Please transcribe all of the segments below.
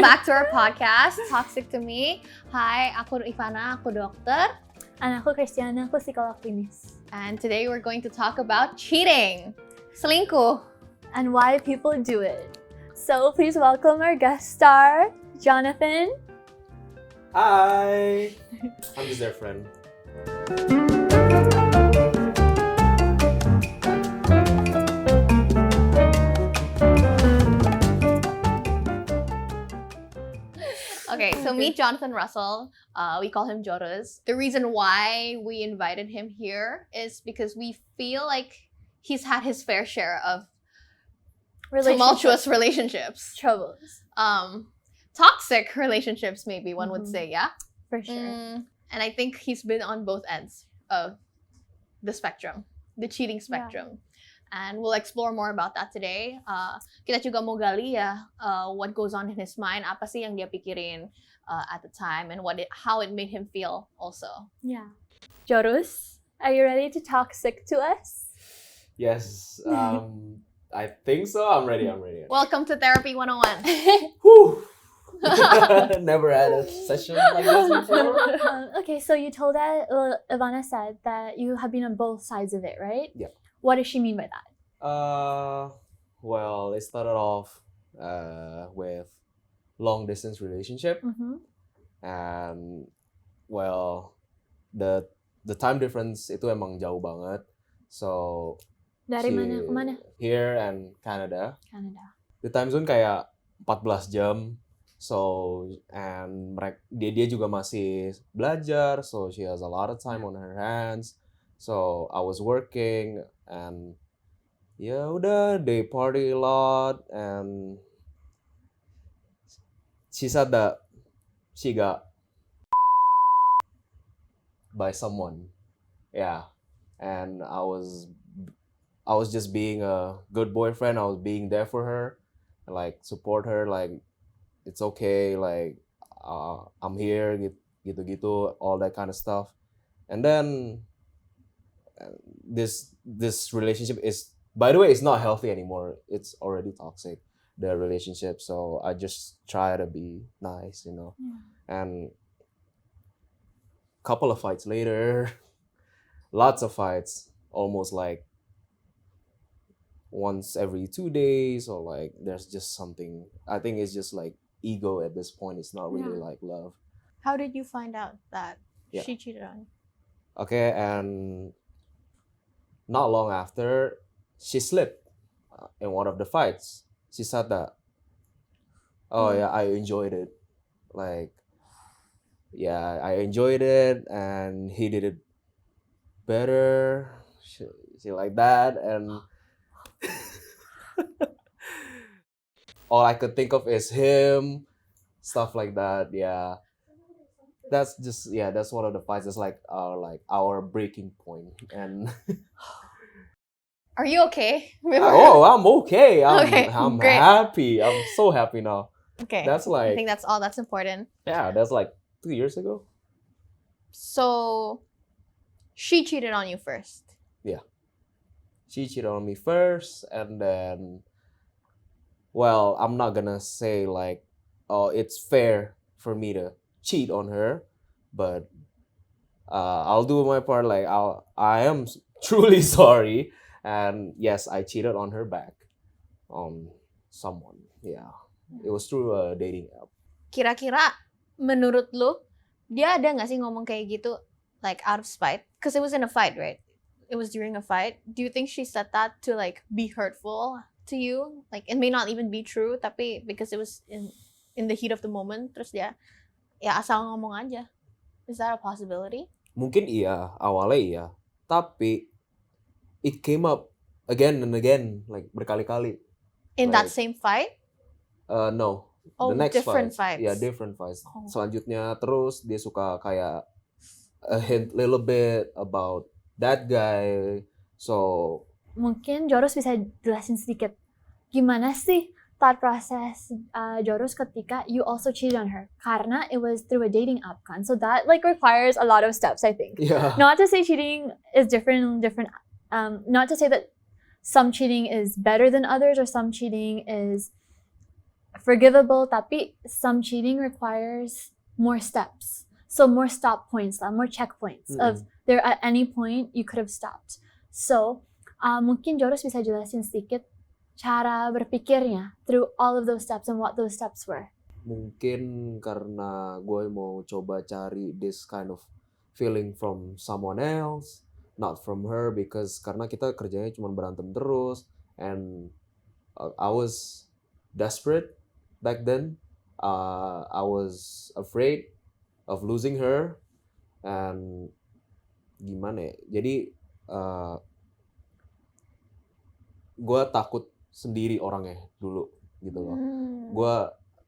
back to our podcast, Toxic to Me. Hi, ako Ivana, ako dokter. And ako Christiana, ako psikolog klinis. And today we're going to talk about cheating. Selingkuh. And why people do it. So please welcome our guest star, Jonathan. Hi! I'm just their friend. Okay, so meet Jonathan Russell. We call him Joros. The reason why we invited him here is because we feel like he's had his fair share of tumultuous relationships. Troubles. Toxic relationships, maybe one would say, yeah? For sure. And I think he's been on both ends of the spectrum, the cheating spectrum. And we'll explore more about that today. Kita juga mau gali ya, what goes on in his mind, apa sih yang dia pikirin at the time, and how it made him feel also. Yeah. Joros, are you ready to talk sick to us? Yes, I think so. I'm ready. Welcome to Therapy 101. Whew! Never had a session like this before. Okay, so you told that, Ivana said that you have been on both sides of it, right? Yeah. What does she mean by that? Well, it started off with long distance relationship, and well, the time difference itu emang jauh banget. So Dari mana ke mana? Here and Canada. Canada. The time zone kayak 14 jam. So and dia juga masih belajar, so she has a lot of time on her hands. So I was working and ya udah, they party a lot, and she said that she got by someone. Yeah. And I was just being a good boyfriend. I was being there for her, and like support her, like it's okay, like I'm here, gitu, all that kind of stuff. And then this relationship is, by the way, it's not healthy anymore. It's already toxic, the relationship. So I just try to be nice, you know. Yeah. And couple of fights later, lots of fights, almost like once every 2 days, or like there's just something. I think it's just like ego at this point. It's not really like love. How did you find out that Yeah. she cheated on you? Okay, and not long after, she slipped in one of the fights. She said that, oh yeah, I enjoyed it. Like, yeah, I enjoyed it, and he did it better. She like that, and all I could think of is him, stuff like that. Yeah, that's one of the fights. It's like our breaking point. And Are you okay? oh, I'm okay. I'm great. happy. I'm so happy now. Okay. That's I like, think that's all that's important. yeah, that's like 2 years ago. So, she cheated on you first. She cheated on me first, and then, well, I'm not gonna say like, oh, it's fair for me to cheat on her, but I'll do my part. Like, I am truly sorry, and yes, I cheated on her back on someone. Yeah, it was through a dating app. Kira-kira menurut lu, dia ada nggak sih ngomong kayak gitu, like out of spite? Because it was in a fight, right? It was during a fight. Do you think she said that to like be hurtful to you? Like it may not even be true, tapi because it was in the heat of the moment, terus dia ya asal ngomong aja. Is that a possibility? Mungkin iya, awalnya iya, tapi it came up again and again, like berkali-kali. In that Like, same fight? No. Oh, The next different fights. fights. Yeah, different fights. Oh. Selanjutnya terus dia suka kayak a hint little bit about that guy. So Mungkin Joros bisa jelasin sedikit gimana sih thought process Joros ketika you also cheated on her, karena it was through a dating app kan, so that like requires a lot of steps, I think. yeah. Not to say cheating is different, not to say that some cheating is better than others or some cheating is forgivable, tapi some cheating requires more steps. So more stop points lah, more checkpoints of there at any point you could have stopped. So mungkin Joros bisa jelasin sedikit cara berpikirnya through all of those steps and what those steps were. Mungkin karena gue mau coba cari this kind of feeling from someone else, not from her, because karena kita kerjanya cuma berantem terus, and I was desperate back then. I was afraid of losing her, and gimana ya? Jadi gue takut sendiri orangnya dulu gitu loh. Gue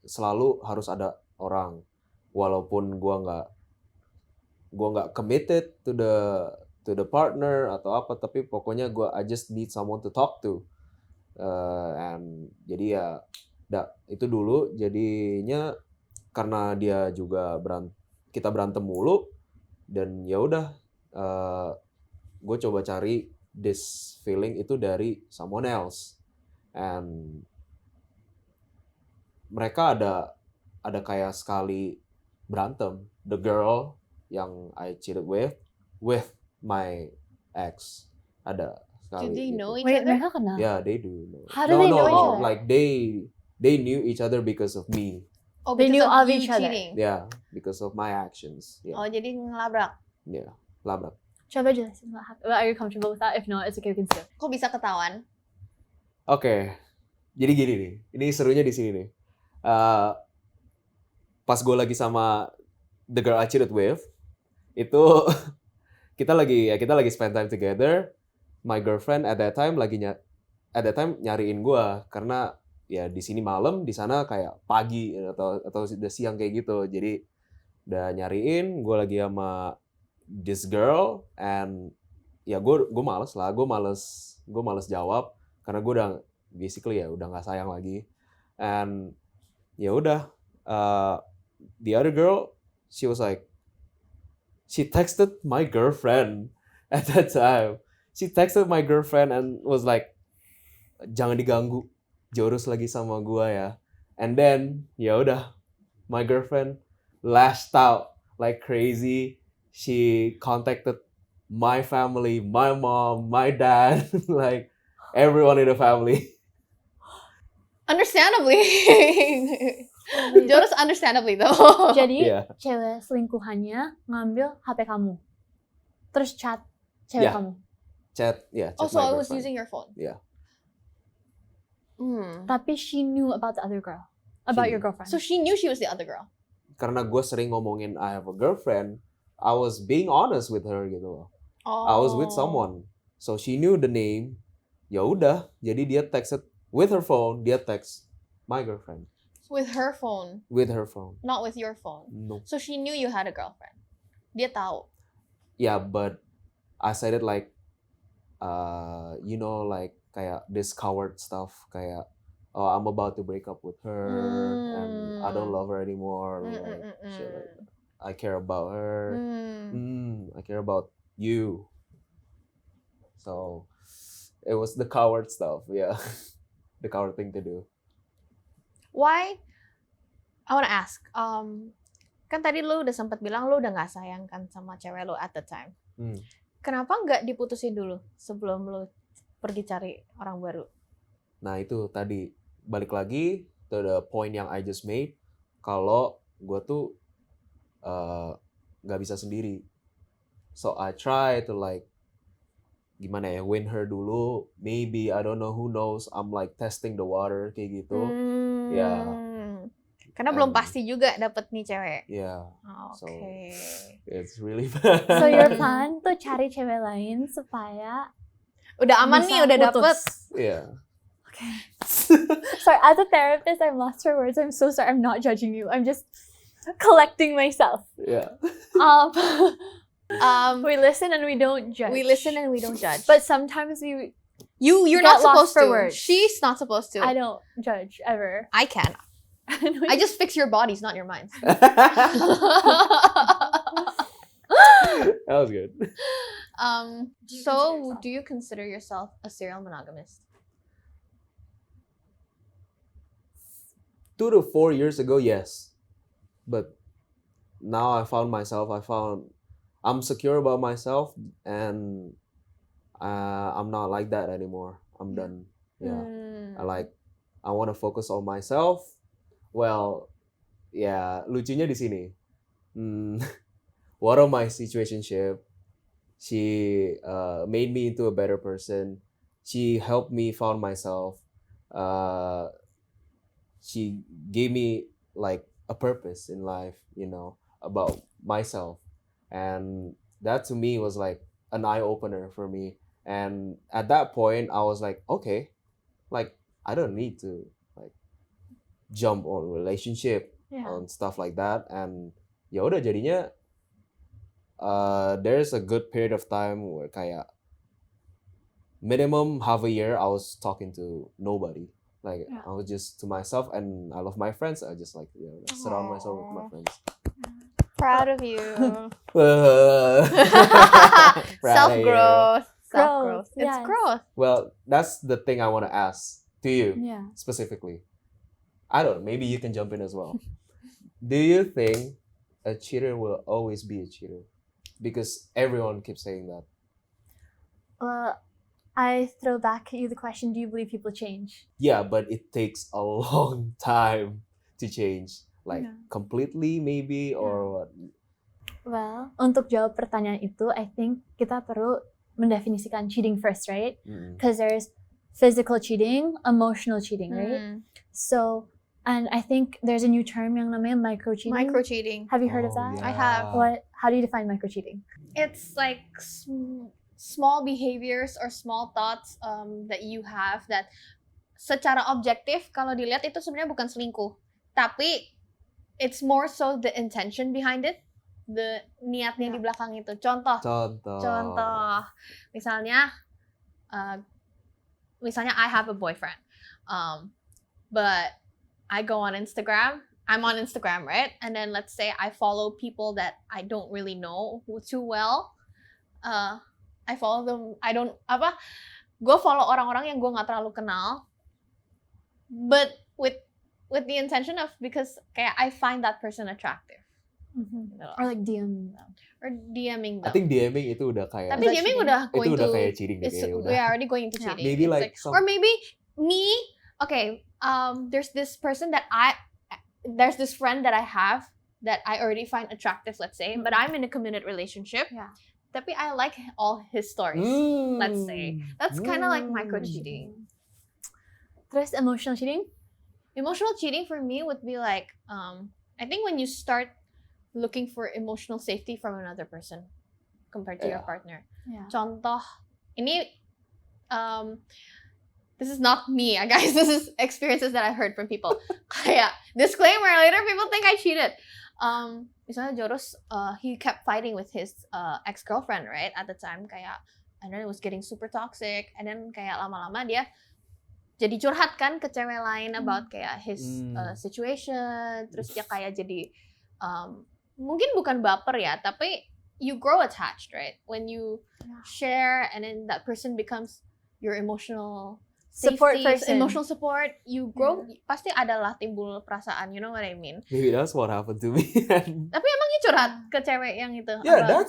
selalu harus ada orang, walaupun gue nggak committed to the partner atau apa, tapi pokoknya I just need someone to talk to. And jadi ya itu dulu jadinya karena dia juga kita berantem mulu, dan ya udah gue coba cari this feeling itu dari someone else, and mereka ada kayak sekali berantem, the girl yang I cheated with my ex, ada sekali. Do they gitu. know each Wait, other? mereka kenal? Yeah, they do know. How do they know each other? Like they knew each other because of me. Oh, They because knew of you each other. cheating. Yeah, because of my actions. Yeah, Oh, jadi ngelabrak. yeah, labrak. Coba jelasin what happened. Are you comfortable with that? If not, it's okay, we can skip. Kok bisa ketahuan? Oke, jadi gini nih. Ini serunya di sini nih. Pas gue lagi sama the girl I cheated with, itu kita lagi spend time together. My girlfriend at that time nyariin gue karena ya di sini malam, di sana kayak pagi atau udah siang kayak gitu. Jadi udah nyariin, gue lagi sama this girl, and ya gue males jawab karena gue udah basically ya udah nggak sayang lagi. And ya udah, the other girl, she texted my girlfriend at that time. She texted my girlfriend and was like, jangan diganggu, Joros lagi sama gua ya. And then ya udah, my girlfriend lashed out like crazy. She contacted my family, my mom, my dad, like everyone in the family. Understandably. Joros understandably though. Jadi Yeah. cewek selingkuhannya ngambil HP kamu, terus chat cewek Yeah. kamu. Chat Oh, so my I was girlfriend. using your phone. Yeah. Tapi she knew about the other girl, about She your knew. girlfriend. So she knew she was the other girl. Karena gue sering ngomongin I have a girlfriend, I was being honest with her gitu loh. Oh. I was with someone, so she knew the name. Ya udah, jadi dia texted with her phone, dia text my girlfriend With her phone, with her phone. not with your phone. No. So she knew you had a girlfriend. Dia tahu. Yeah, but I said it like, like kayak this coward stuff, kayak, oh, I'm about to break up with her, and I don't love her anymore. Like, shit like that. I care about her. I care about you. So it was the coward stuff, yeah. The coward thing to do. Why? I want to ask. Kan tadi lu udah sempat bilang lu udah nggak sayang kan sama cewek lu at the time. Kenapa nggak diputusin dulu sebelum lu pergi cari orang baru? Nah itu tadi balik lagi to the point yang I just made, kalau gue tuh nggak bisa sendiri. So I try to like gimana ya, win her dulu. Maybe, I don't know, who knows, I'm like testing the water kayak gitu. Ya. Karena belum pasti juga dapet nih cewek. Yeah. Oh, So Oke. it's really bad. So your plan tuh cari cewek lain supaya Udah aman bisa nih, udah putus. dapet. Yeah. Okay. Sorry, as a therapist, I'm lost for words. I'm so sorry. I'm not judging you. I'm just collecting myself. Yeah. We listen and we don't judge. We listen and we don't judge. But sometimes you're get not lost supposed for to. words. She's not supposed to. I don't judge ever. I can. I just fix your bodies, not your minds. That was good. So, do you consider yourself a serial monogamist? 2 to 4 years ago, yes. But now I found myself. I'm secure about myself, and I'm not like that anymore. I'm done. Yeah. I want to focus on myself. Well, ya lucunya di sini. One of my situationship, she made me into a better person. She helped me found myself. She gave me like a purpose in life, about myself. And that to me was like an eye opener for me. And at that point, I was like, okay, like I don't need to like jump on relationship on stuff like that. And ya udah jadinya there's a good period of time where kayak minimum half a year I was talking to nobody. Like I was just to myself, and I love my friends. I just like surround myself with my friends. Proud of you. Proud of you. Self-growth. Growth, It's yes. growth. Well, that's the thing I want to ask to you Yeah. specifically. I don't know, maybe you can jump in as well. Do you think a cheater will always be a cheater? Because everyone keeps saying that. Well, I throw back at you the question, do you believe people change? Yeah, but it takes a long time to change. Like Yeah. completely maybe or what? Well, untuk jawab pertanyaan itu, I think kita perlu mendefinisikan cheating first, right? Because there's physical cheating, emotional cheating, right? So, and I think there's a new term yang namanya micro-cheating. Micro-cheating. Have you heard of Oh, that? I have. How do you define micro-cheating? It's like small behaviors or small thoughts that you have that secara objektif kalau dilihat itu sebenarnya bukan selingkuh, tapi it's more so the intention behind it, the niatnya di belakang itu. Contoh, misalnya I have a boyfriend, but I go on Instagram. I'm on Instagram, right? And then let's say I follow people that I don't really know too well. I follow them. Gue follow orang-orang yang gue nggak terlalu kenal, but with the intention of because kayak I find that person attractive. Gitu loh. Or like DMing them. Or DMing them. I think DMing itu udah kayak Tapi DMing udah itu going udah to kayak cheating deh it's, kayaknya udah. we are already going to Yeah. cheating. Maybe It's like some- or maybe me. Okay, there's this person there's this friend that I have that I already find attractive, let's say, but I'm in a committed relationship. Yeah. Tapi I like all his stories. Let's say. That's kind of like micro cheating. Terus emotional cheating? Emotional cheating for me would be like, I think when you start looking for emotional safety from another person compared to your Yeah. partner. Yeah. Contoh, ini, this is not me, guys. This is experiences that I heard from people. Kayak, disclaimer, later people think I cheated. Misalnya Joros, he kept fighting with his ex-girlfriend, right? At the time, kayak, and then it was getting super toxic. And then kayak lama-lama dia jadi curhat kan ke cewek lain about kayak his situation. Terus dia kayak jadi, mungkin bukan baper ya, tapi you grow attached, right? When you share and then that person becomes your emotional Support safety, person. emotional support, you grow, pasti adalah timbul perasaan, you know what I mean? Maybe that's what happened to me. Tapi emangnya curhat ke cewek yang itu? Yeah, Apa?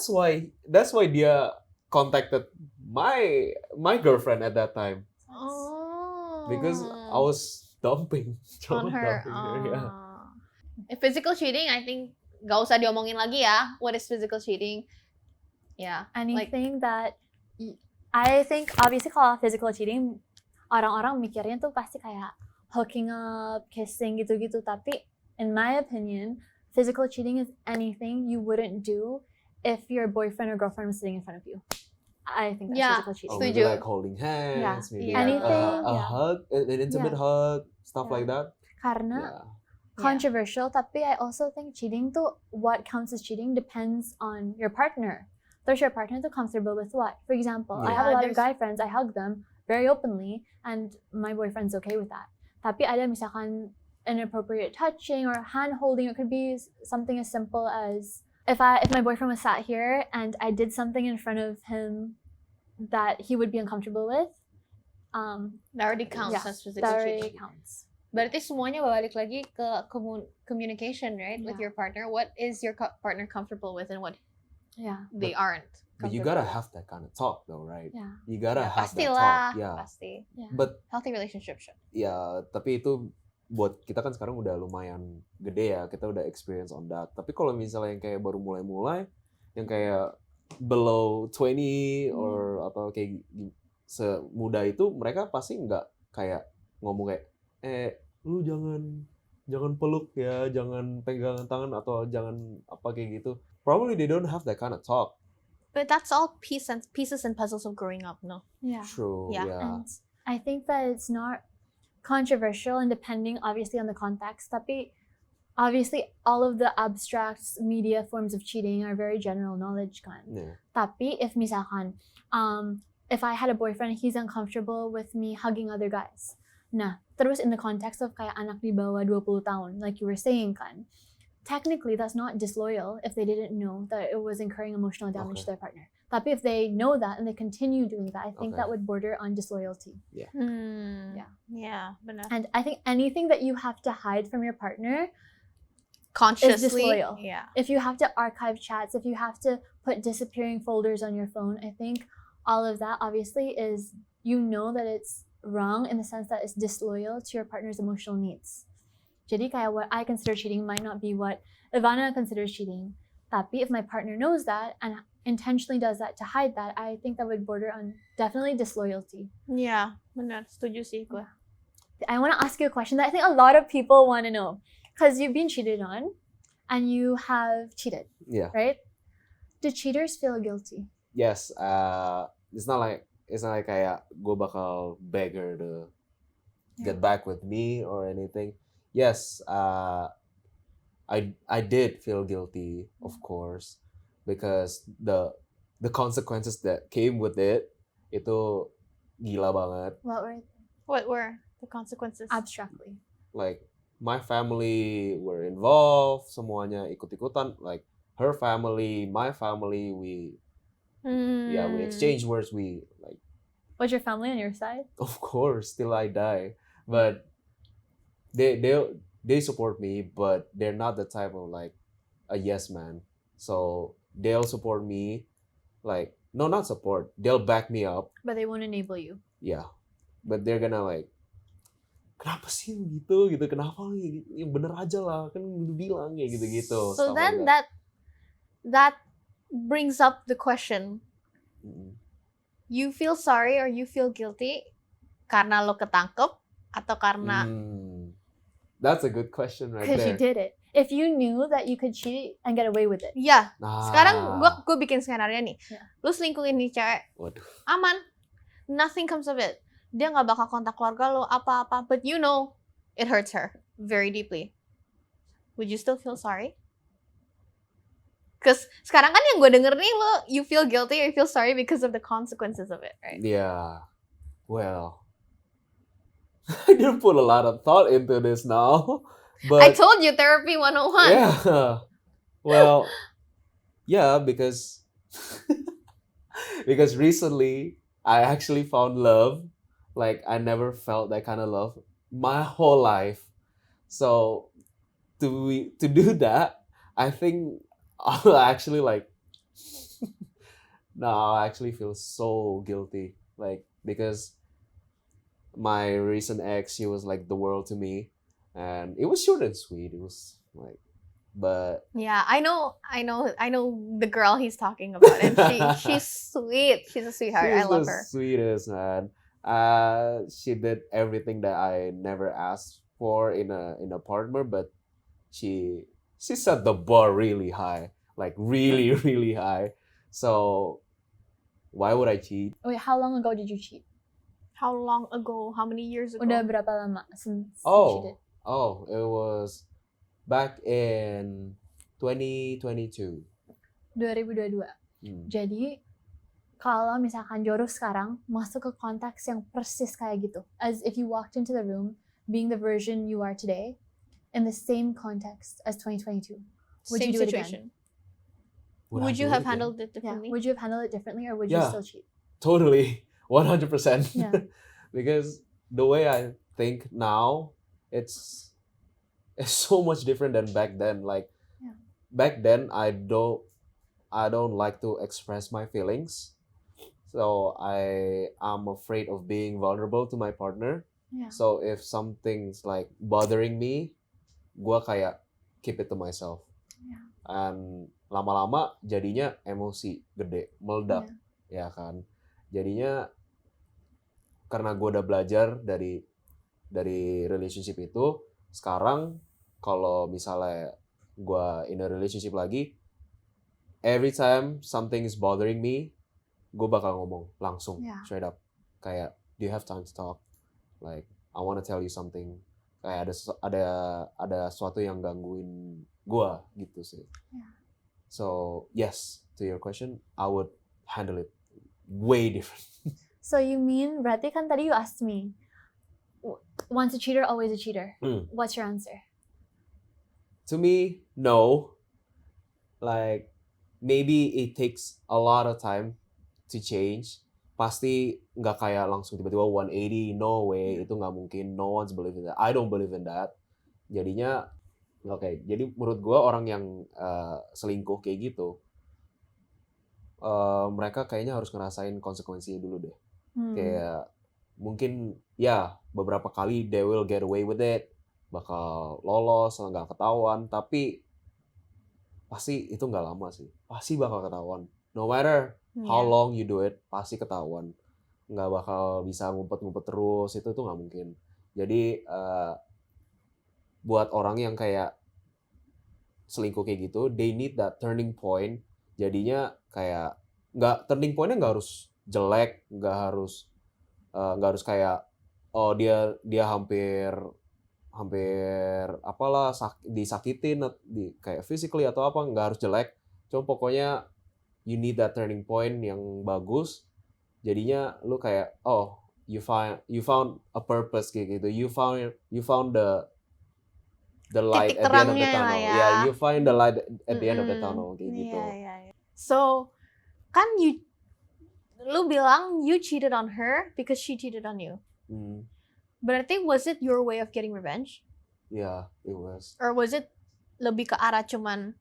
that's why dia contacted my girlfriend at that time Oh. because I was dumping on her. yeah. If physical cheating, I think gak usah diomongin lagi ya. What is physical cheating? Yeah. Anything that I think obviously kalau physical cheating orang-orang mikirnya tuh pasti kayak hooking up, kissing gitu-gitu, tapi in my opinion physical cheating is anything you wouldn't do if your boyfriend or girlfriend was sitting in front of you. I think that's Yeah. physical cheating. Or maybe Setuju. like holding hands, maybe Yeah. Anything, a yeah. hug, an intimate hug, stuff Yeah. like that. Karena Yeah. controversial, tapi I also think cheating tuh, what counts as cheating depends on your partner. Terus your partner tuh comfortable with what? For example, I have a lot of guy friends, I hug them very openly, and my boyfriend's okay with that. Tapi ada misalkan inappropriate touching or hand holding. It could be something as simple as if my boyfriend was sat here and I did something in front of him that he would be uncomfortable with. That already counts Yeah, as physical that already cheating. counts. Berarti semuanya balik lagi ke communication, right? With Yeah. your partner. What is your partner comfortable with and what Yeah. they aren't But you comfortable gotta with. have that kind of talk though, right? Yeah. You gotta Ya, have that pastilah, talk. Yeah. pasti. Yeah. But Healthy relationship should. ya, tapi itu buat kita kan sekarang udah lumayan gede ya, kita udah experience on that. Tapi kalau misalnya yang kayak baru mulai-mulai, yang kayak below 20 or atau kayak semuda itu, mereka pasti nggak kayak ngomong kayak, lu jangan peluk ya, jangan pegangan tangan atau jangan apa kayak gitu. Probably they don't have that kind of talk. But that's all pieces and puzzles of growing up, no? Yeah. True. Yeah. Yeah. And I think that it's not controversial and depending obviously on the context. Tapi obviously all of the abstract media forms of cheating are very general knowledge kan. Yeah. Tapi if misalkan, if I had a boyfriend, he's uncomfortable with me hugging other guys. Nah, terus in the context of kayak anak di bawah 20 tahun, like you were saying kan, technically that's not disloyal if they didn't know that it was incurring emotional damage to their partner. Tapi if they know that and they continue doing that, I think that would border on disloyalty. Yeah. Yeah, benar. And I think anything that you have to hide from your partner, Consciously. disloyal. Yeah. if you have to archive chats, if you have to put disappearing folders on your phone, I think all of that obviously is, you know that it's wrong in the sense that it's disloyal to your partner's emotional needs. Jadi kayak what I consider cheating might not be what Ivana considers cheating. Tapi if my partner knows that and intentionally does that to hide that, I think that would border on definitely disloyalty. Yeah, benar. Setuju sih gue. I want to ask you a question that I think a lot of people want to know. Because you've been cheated on and you have cheated, Yeah. right? Do cheaters feel guilty? Yes. It's not like kayak gue bakal beg her to get back with me or anything. Yes, I did feel guilty, of course, because the consequences that came with it itu gila banget. What were What were the consequences? abstractly? Like my family were involved, semuanya ikut-ikutan. Like her family, my family, we exchange words. We like, Was your family on your side? of course, till I die. But they support me, but they're not the type of like a yes man. So they'll support me, like no, not support. They'll back me up. But they won't enable you. Yeah, but they're gonna like, kenapa sih gitu? Kenapa yang bener aja lah, kan lu bilang ya gitu. So then that brings up the question, you feel sorry or you feel guilty karena lo ketangkep atau karena That's a good question right Because there. you did it. If you knew that you could cheat and get away with it. ya Nah, sekarang gue bikin skenario nih, Yeah. lu selingkuhin nih cewek, waduh. aman, nothing comes of it, dia nggak bakal kontak keluarga lo apa-apa, but you know it hurts her very deeply, would you still feel sorry? Because sekarang kan yang gue denger nih, lo you feel guilty or you feel sorry because of the consequences of it, right? Yeah. Well, I didn't put a lot of thought into this now, but I told you, therapy 101. yeah. Well, yeah, because because recently I actually found love. Like I never felt that kind of love my whole life. So to do that, I think I'll actually like no, I actually feel so guilty. Like because my recent ex, she was like the world to me. And it was short and sweet. It was like, but Yeah, I know the girl he's talking about, and she's sweet. She's a sweetheart. I she's love the her. sweetest, man. She did everything that I never asked for in a partner, but she set the bar really high, like really really high. So why would I cheat? Wait, how long ago did you cheat? How long ago? How many years ago? Udah berapa lama since you cheated? Oh, it was back in 2022. 2022. Jadi kalau misalkan Jorus sekarang masuk ke konteks yang persis kayak gitu, as if you walked into the room being the version you are today in the same context as 2022, would Same you do it situation. again? Would you I do have it again? handled it Yeah. differently? Would you have handled it differently or would you Yeah. still cheat? Totally, 100%. Yeah. Because the way I think now, it's so much different than back then. Like Yeah. back then, I don't like to express my feelings, so I'm afraid of being vulnerable to my partner. Yeah. So if something's like bothering me, gua kayak keep it to myself. Yeah. And lama-lama jadinya emosi gede, meledak, ya kan. Jadinya karena gue udah belajar dari relationship itu, sekarang kalau misalnya gue in a relationship lagi, every time something is bothering me, gue bakal ngomong langsung, Yeah. straight up, kayak do you have time to talk, like I wanna tell you something, kayak ada sesuatu yang gangguin gue gitu sih. Yeah. So yes, to your question, I would handle it way different. So you mean, berarti kan tadi you asked me, once a cheater, always a cheater. What's your answer? To me, no. Like, maybe it takes a lot of time to change. Pasti nggak kayak langsung tiba-tiba 180, no way, itu nggak mungkin. No one's believe in that. I don't believe in that. Jadinya, oke. Jadi menurut gue orang yang selingkuh kayak gitu, mereka kayaknya harus ngerasain konsekuensinya dulu deh. Kayak mungkin ya beberapa kali they will get away with it, bakal lolos, nggak ketahuan, tapi pasti itu nggak lama sih, pasti bakal ketahuan. No matter how long you do it, pasti ketahuan. Nggak bakal bisa ngumpet-ngumpet terus, itu tuh nggak mungkin. Jadi buat orang yang kayak selingkuh kayak gitu, they need that turning point. Jadinya kayak turning point-nya nggak harus jelek, nggak harus kayak oh dia hampir apalah disakitin kayak physically atau apa, nggak harus jelek, cuma pokoknya you need that turning point yang bagus. Jadinya lu kayak oh you found a purpose kayak gitu, you found the light Titik at the end of the terangnya tunnel. lah ya. Yeah, you find the light at the end of the tunnel kayak gitu. Yeah. So kan lu bilang you cheated on her because she cheated on you. Berarti was it your way of getting revenge? Yeah, it was. Or was it lebih ke arah cuman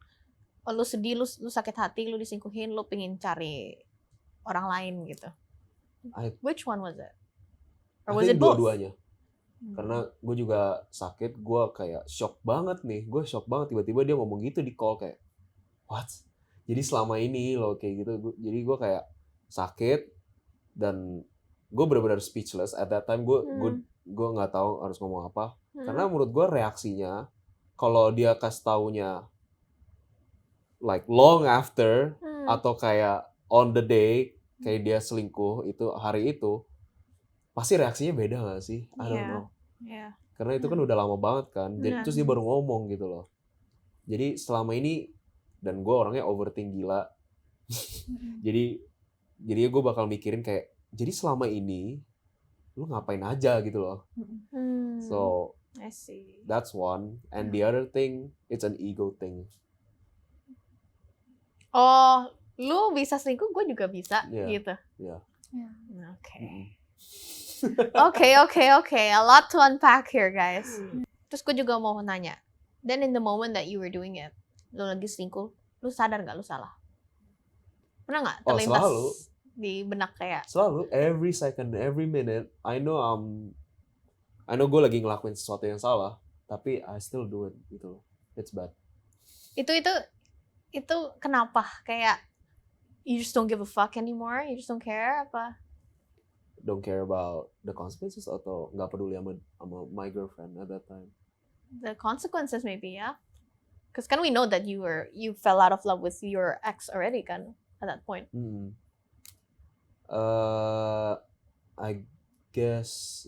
lu sedih, lu sakit hati, lu diselingkuhin, lu pengen cari orang lain gitu? Which one was it? Or was it both? Dua-duanya. Karena gue juga sakit, gue kayak shock banget nih. Gue shock banget tiba-tiba dia ngomong gitu di call kayak what? Jadi selama ini lo kayak gitu. Jadi gue kayak sakit dan gue benar-benar speechless at that time. Gue nggak tahu harus ngomong apa. Karena menurut gue reaksinya kalau dia kasih taunya like long after atau kayak on the day kayak dia selingkuh itu hari itu, pasti reaksinya beda nggak sih? I don't know. Yeah. Karena itu kan udah lama banget kan. Jadi terus dia baru ngomong gitu loh. Jadi selama ini dan gue orangnya overthink gila. jadi gue bakal mikirin kayak jadi selama ini lu ngapain aja gitu loh. So I see. That's one. And the other thing, it's an ego thing. Oh, lu bisa selingkuh, gue juga bisa gitu. Yeah. Okay. A lot to unpack here, guys. Terus gue juga mau nanya. Then in the moment that you were doing it, lu lagi selingkuh, lu sadar nggak lu salah? Pernah nggak terlintas selalu. Di benak kayak? Selalu, every second, every minute, I know gue lagi ngelakuin sesuatu yang salah, tapi I still do it gitu. It's bad. Itu kenapa? Kayak you just don't give a fuck anymore? You just don't care apa? Don't care about the consequences atau nggak peduli sama my girlfriend at that time? The consequences maybe, yeah. Because kan we know that you fell out of love with your ex already kan at that point. I guess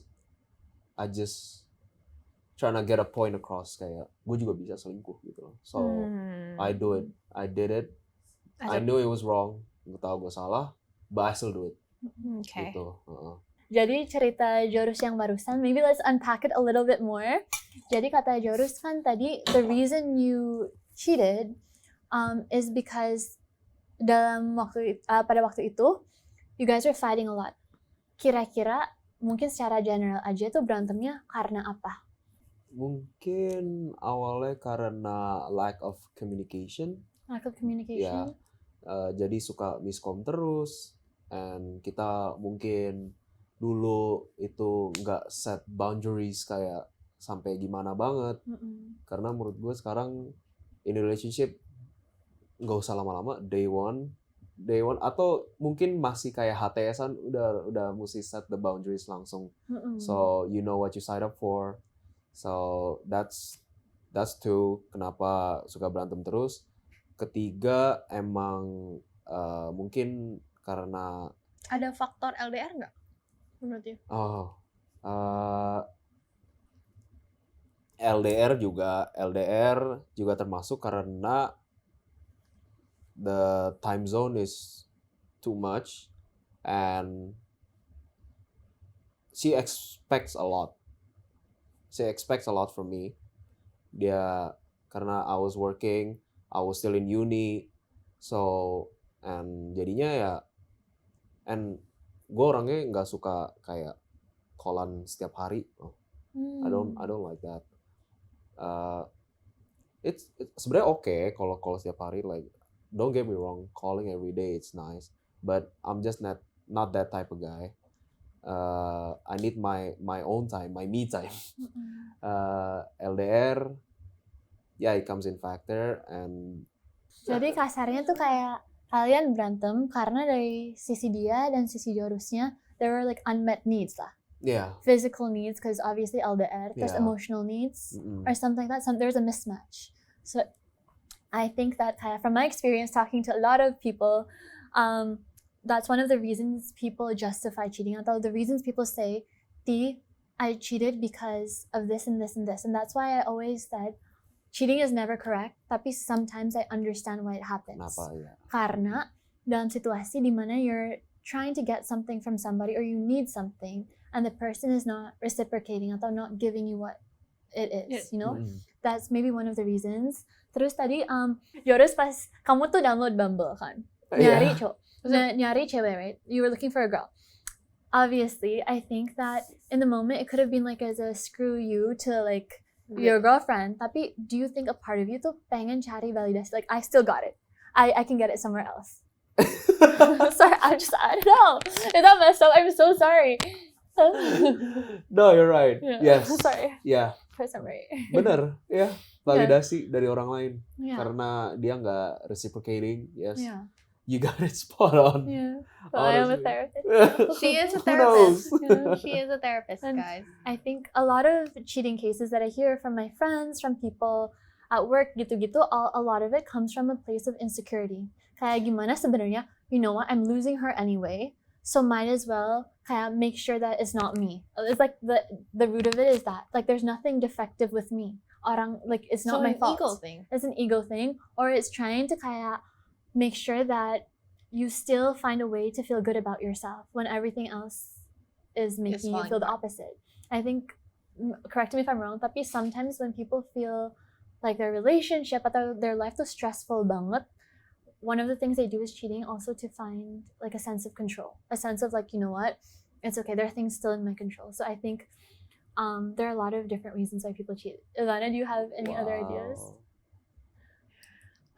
I just trying to get a point across kayak gue juga bisa selingkuh gitu loh. So I do it. I did it. I knew it was wrong. Gue tahu gue salah, but I still do it. Okay. Gitu. Jadi cerita Jorus yang barusan, maybe let's unpack it a little bit more. Jadi kata Jorus kan tadi, the reason you cheated is because pada waktu itu, you guys were fighting a lot. Kira-kira mungkin secara general aja tuh berantemnya karena apa? Mungkin awalnya karena lack of communication. Lack of communication. Jadi suka miskom terus, and kita mungkin dulu itu nggak set boundaries kayak sampai gimana banget. Karena menurut gue sekarang in a relationship nggak usah lama-lama, day one atau mungkin masih kayak HTS-an udah mesti set the boundaries langsung. So you know what you sign up for. So that's two kenapa suka berantem terus. Ketiga emang mungkin karena Ada faktor LDR nggak menurut you? LDR juga termasuk karena the time zone is too much and she expects a lot from me. Dia karena I was working, I was still in uni, so and jadinya ya, and gue orangnya nggak suka kayak callan setiap hari. I don't like that. It's sebenarnya okay kalau call setiap hari, like don't get me wrong, calling every day it's nice, but I'm just not that type of guy. I need my own time, my me time. LDR, it comes in factor, and Jadi kasarnya tuh kayak kalian berantem karena dari sisi dia dan sisi Jorusnya there were like unmet needs lah. yeah, Physical needs, because obviously LDR, there's Yeah. emotional needs or something like that. There's a mismatch. So I think that from my experience talking to a lot of people, that's one of the reasons people justify cheating. Atau the reasons people say, I cheated because of this and this and this. And that's why I always said, cheating is never correct, tapi sometimes I understand why it happens. kenapa ya? Karena dalam situasi di mana you're trying to get something from somebody or you need something and the person is not reciprocating atau not giving you what it is, you know? That's maybe one of the reasons. Terus tadi, Joris pas kamu tuh download Bumble kan? Nyari nyari cewek, right? You were looking for a girl. Obviously, I think that in the moment it could have been like as a screw you to like your girlfriend. Tapi do you think a part of you tuh pengen cari validasi? Like I still got it. I can get it somewhere else. Sorry, I don't know. Is that messed up? I'm so sorry. No, you're right. Yeah. Yes. Sorry. Yeah. For some right. Bener, ya. Validasi dari orang lain. Yeah. Karena dia nggak reciprocating. Yes. Yeah. You got it spot on. Yeah. Well, I am a Honestly. therapist. She is a Who knows? therapist. Yeah, she is a therapist, And- guys. I think a lot of cheating cases that I hear from my friends, from people at work, gitu-gitu, a lot of it comes from a place of insecurity. Kayak gimana sebenarnya, you know what, I'm losing her anyway, so might as well kayak make sure that it's not me. It's like the root of it is that, like there's nothing defective with me. Orang, like it's not So my an fault. ego thing. It's an ego thing, or it's trying to kayak make sure that you still find a way to feel good about yourself when everything else is making you falling feel the apart. opposite. I think, correct me if I'm wrong, tapi sometimes when people feel like their relationship atau their life is stressful banget, one of the things they do is cheating also to find like a sense of control, a sense of like, you know what, it's okay, there are things still in my control. So I think there are a lot of different reasons why people cheat. Ilana, do you have any other ideas? Wow.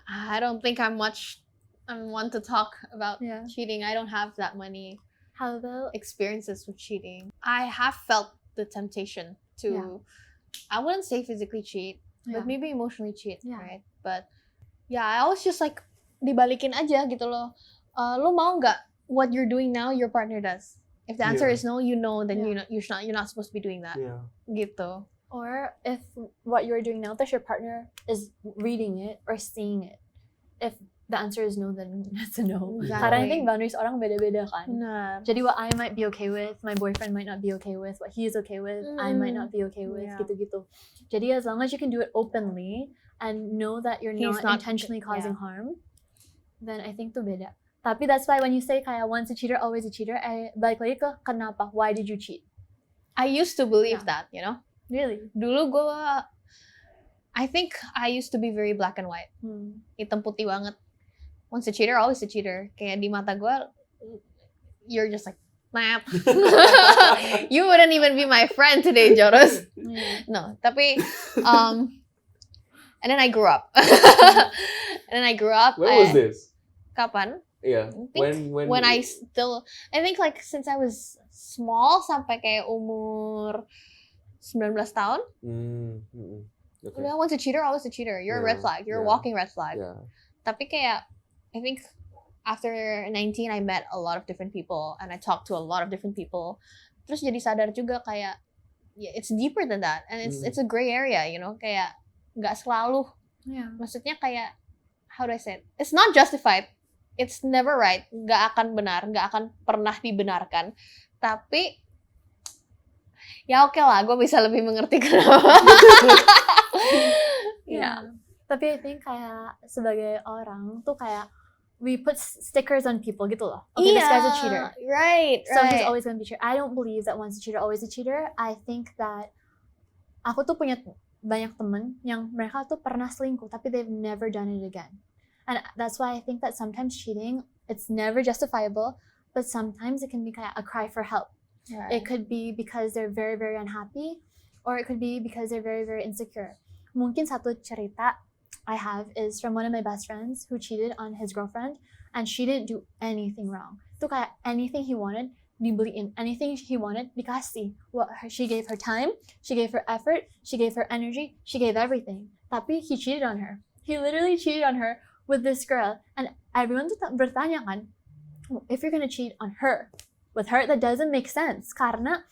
I don't think I'm one to talk about Yeah. cheating. I don't have that many How about experiences with cheating. I have felt the temptation to, I wouldn't say physically cheat, Yeah. but maybe emotionally cheat, Yeah. right? But yeah, I always just like dibalikin aja gitu loh. Lo mau nggak what you're doing now your partner does? If the answer Yeah. is no, you know, then Yeah. you're not supposed to be doing that. Yeah. Gitu. Or if what you're doing now, that your partner is reading it or seeing it. If the answer is no, then that's a no. Exactly. Karena I think boundaries orang beda-beda kan. Nah. Jadi what I might be okay with, my boyfriend might not be okay with. What he is okay with, I might not be okay with. Yeah. Gitu-gitu. Jadi as long as you can do it openly and know that you're He's not not- intentionally causing yeah. harm, then I think itu beda. Tapi that's why when you say kayak once a cheater, always a cheater, balik lagi ke kenapa? Why did you cheat? I used to believe Yeah. that, you know. Really? Dulu gue, I think I used to be very black and white. Hitam putih banget. Once a cheater, always a cheater. Kayak di mata gue, you're just like Map. You wouldn't even be my friend today, Joros. Yeah. No, tapi and then I grew up. And then I grew up. When was this? Kapan? Yeah. think When I think like since I was small sampai kayak umur 19 tahun. Okay. Udah, once a cheater, always a cheater. You're a red Yeah, flag. You're a yeah. walking red flag. Yeah. Tapi kayak I think after 19 I met a lot of different people and I talked to a lot of different people. Terus jadi sadar juga kayak yeah, it's deeper than that and it's a gray area, you know, kayak nggak selalu. Yeah. Maksudnya kayak how do I say it? It's not justified. It's never right. Nggak akan benar, nggak akan pernah dibenarkan. Tapi ya oke lah, gue bisa lebih mengerti kenapa. Yeah. Tapi I think kayak sebagai orang tuh kayak we put stickers on people gitu loh. Okay, this guy's a cheater. Right, So he's right. always gonna be a cheater. I don't believe that once a cheater, always a cheater. I think that aku tuh punya banyak temen yang mereka tuh pernah selingkuh, tapi they've never done it again. And that's why I think that sometimes cheating, it's never justifiable, but sometimes it can be kayak a cry for help. Right. It could be because they're very, very unhappy, or it could be because they're very, very insecure. Mungkin satu cerita I have is from one of my best friends who cheated on his girlfriend, and she didn't do anything wrong. Itu kayak anything he wanted, dibeliin. Anything he wanted, dikasih. She gave her time, she gave her effort, she gave her energy, she gave everything. Tapi he cheated on her. He literally cheated on her with this girl, and everyone tuh bertanya kan, if you're gonna cheat on her, with her, that doesn't make sense. Karena,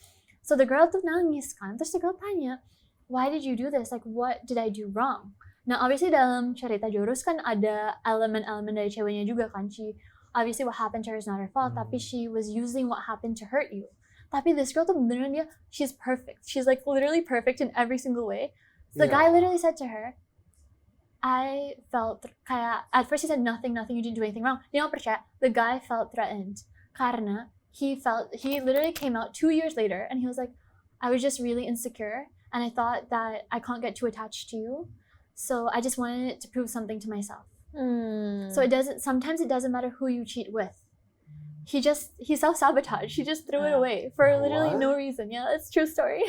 so the girl tuh nangis kan, terus the girl tanya, why did you do this? Like, what did I do wrong? Nah, obviously dalam cerita Joros kan ada elemen-elemen dari ceweknya juga kan. She, obviously what happened to her is not her fault, tapi she was using what happened to hurt you. Tapi this girl tuh beneran dia, she's perfect. She's like literally perfect in every single way. So the guy literally said to her, I felt kayak, at first he said nothing, you didn't do anything wrong. Dia nggak percaya, the guy felt threatened. Karena he literally came out 2 years later and he was like, I was just really insecure and I thought that I can't get too attached to you. So I just wanted to prove something to myself. So sometimes it doesn't matter who you cheat with. He self-sabotaged. He just threw it away for literally no reason. Yeah, it's a true story.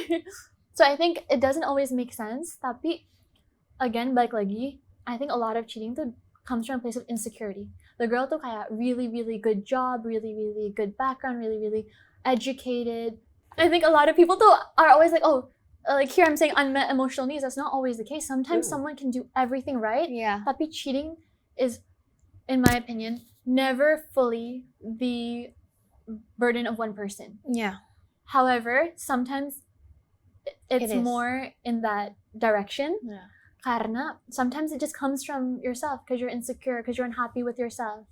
So I think it doesn't always make sense. Tapi, again, balik lagi, I think a lot of cheating comes from a place of insecurity. The girl tuh kayak really, really good job, really, really good background, really, really educated. I think a lot of people too are always like, oh, like here I'm saying unmet emotional needs. That's not always the case. Sometimes someone can do everything right. Yeah. Tapi cheating is, in my opinion, never fully the burden of one person. Yeah. However, sometimes it's It is. more in that direction. Yeah. Karena sometimes it just comes from yourself because you're insecure, because you're unhappy with yourself.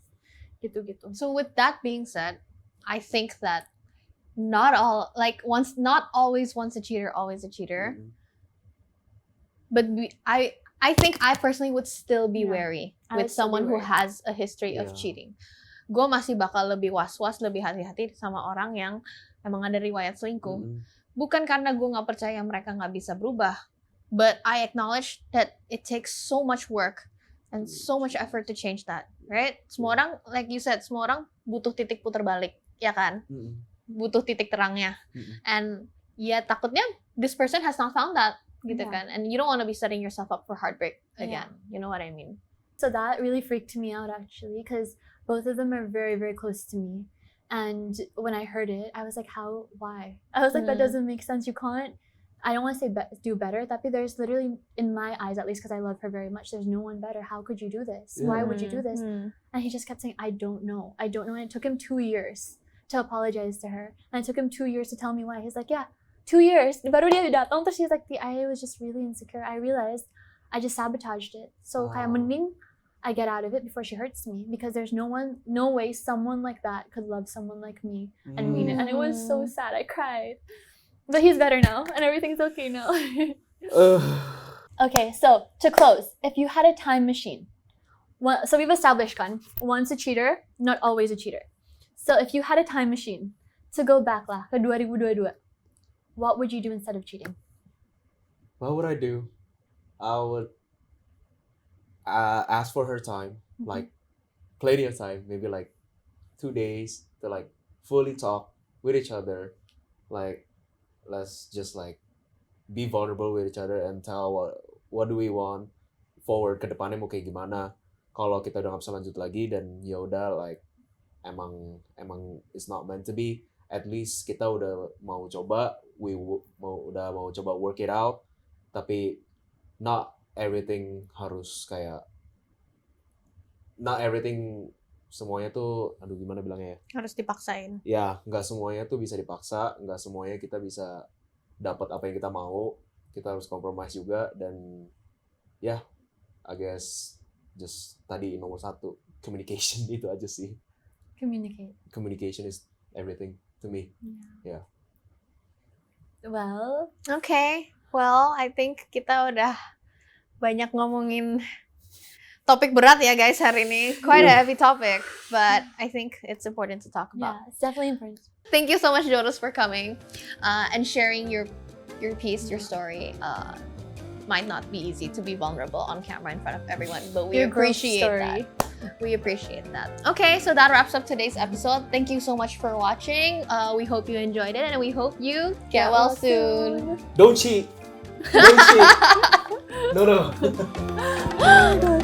Gitu. So with that being said, I think that not always once a cheater, always a cheater. But I think I personally would still be wary I with would still be someone who wary. has a history of cheating. Gue masih bakal lebih was-was, lebih hati-hati sama orang yang emang ada riwayat selingkuh. Bukan karena gue nggak percaya mereka nggak bisa berubah, but I acknowledge that it takes so much work and so much effort to change that, right? Semua orang, like you said, semua orang butuh titik putar balik, ya kan? Butuh titik terangnya. And ya takutnya this person has not found that, gitu kan? And you don't want to be setting yourself up for heartbreak again. You know what I mean? So that really freaked me out actually, because both of them are very, very close to me. And when I heard it, I was like, how? Why? I was like, that doesn't make sense. You can't. I don't want to say do better. Tapi there's literally, in my eyes at least, because I love her very much, there's no one better. How could you do this? Why would you do this? And he just kept saying, I don't know. And it took him 2 years to apologize to her. And it took him 2 years to tell me why. He's like, yeah, 2 years. Baru dia datang, terus he's like, I was just really insecure. I realized I just sabotaged it. So kayak mending I get out of it before she hurts me, because there's no way someone like that could love someone like me and mean it. And it was so sad. I cried. But he's better now, and everything's okay now. Okay, so to close, if you had a time machine, so we've established kan, once a cheater, not always a cheater. So if you had a time machine to go back lah ke 2022, what would you do instead of cheating? What would I do? I would ask for her time, like plenty of time, maybe like 2 days to like fully talk with each other. Like, let's just like be vulnerable with each other and tell what do we want forward ke depannya mau kayak gimana. Kalau kita udah nggak bisa lanjut lagi dan ya udah like emang it's not meant to be. At least kita udah mau coba, udah mau coba work it out. Tapi not everything harus kayak not everything semuanya tuh gimana bilangnya ya? Harus dipaksain. Ya, nggak semuanya tuh bisa dipaksa, nggak semuanya kita bisa dapat apa yang kita mau. Kita harus compromise juga dan ya, I guess just tadi nomor 1 communication itu aja sih. Communication is everything to me. Yeah. Well, Okay. Well, I think kita udah banyak ngomongin topik berat ya guys hari ini. Quite a heavy topic, but I think it's important to talk about. yeah, it's definitely important. Thank you so much, Joros, for coming and sharing your piece, your story. Might not be easy to be vulnerable on camera in front of everyone, but we Your growth appreciate story. that. We appreciate that. Okay, so that wraps up today's episode. Thank you so much for watching. We hope you enjoyed it, and we hope you get well soon. Don't cheat. Don't cheat. No. soon.